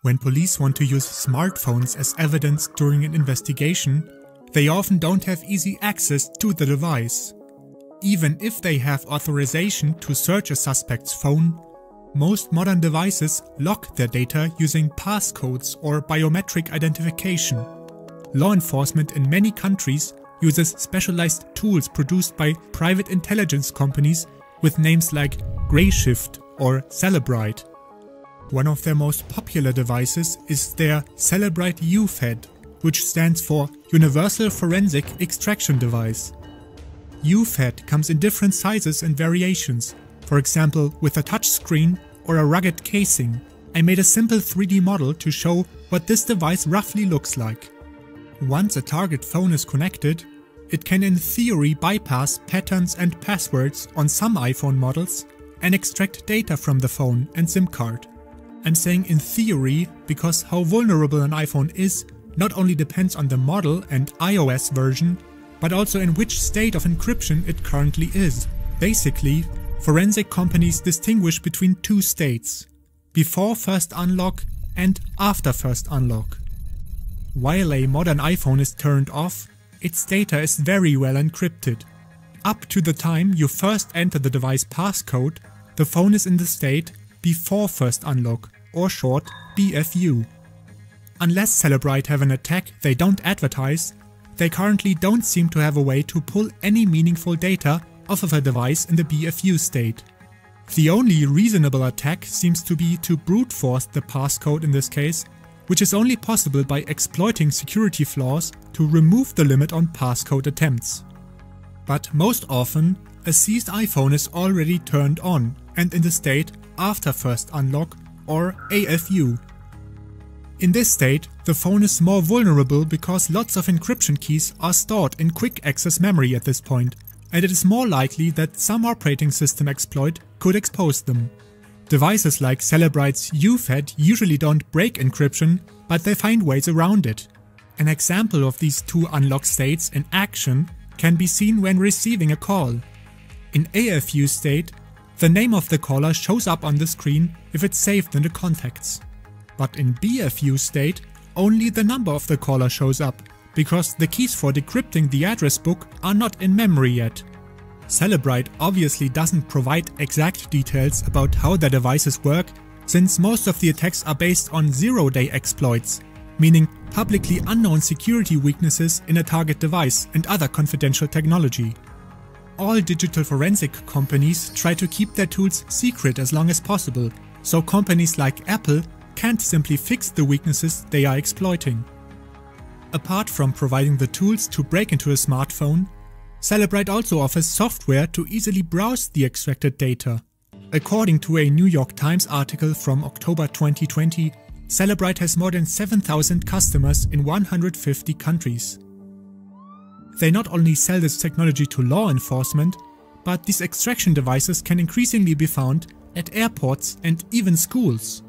When police want to use smartphones as evidence during an investigation, they often don't have easy access to the device. Even if they have authorization to search a suspect's phone, most modern devices lock their data using passcodes or biometric identification. Law enforcement in many countries uses specialized tools produced by private intelligence companies with names like Grayshift or Celebrite. One of their most popular devices is their Celebrite UFED, which stands for Universal Forensic Extraction Device. UFED comes in different sizes and variations, for example with a touchscreen or a rugged casing. I made a simple 3D model to show what this device roughly looks like. Once a target phone is connected, it can in theory bypass patterns and passwords on some iPhone models and extract data from the phone and SIM card. I'm saying in theory because how vulnerable an iPhone is not only depends on the model and iOS version, but also in which state of encryption it currently is. Basically, forensic companies distinguish between two states: before first unlock and after first unlock. While a modern iPhone is turned off, its data is very well encrypted. Up to the time you first enter the device passcode, the phone is in the state before first unlock, or short BFU. Unless Celebrite have an attack they don't advertise, they currently don't seem to have a way to pull any meaningful data off of a device in the BFU state. The only reasonable attack seems to be to brute force the passcode in this case, which is only possible by exploiting security flaws to remove the limit on passcode attempts. But most often, a seized iPhone is already turned on and in the state after first unlock, or AFU. In this state, the phone is more vulnerable because lots of encryption keys are stored in quick access memory at this point, and it is more likely that some operating system exploit could expose them. Devices like Celebrite's UFED usually don't break encryption, but they find ways around it. An example of these two unlock states in action can be seen when receiving a call. In AFU state, the name of the caller shows up on the screen if it's saved in the contacts. But in BFU state, only the number of the caller shows up, because the keys for decrypting the address book are not in memory yet. Celebrite obviously doesn't provide exact details about how their devices work, since most of the attacks are based on zero-day exploits, meaning publicly unknown security weaknesses in a target device and other confidential technology. All digital forensic companies try to keep their tools secret as long as possible, so companies like Apple can't simply fix the weaknesses they are exploiting. Apart from providing the tools to break into a smartphone, Celebrite also offers software to easily browse the extracted data. According to a New York Times article from October 2020, Celebrite has more than 7,000 customers in 150 countries. They not only sell this technology to law enforcement, but these extraction devices can increasingly be found at airports and even schools.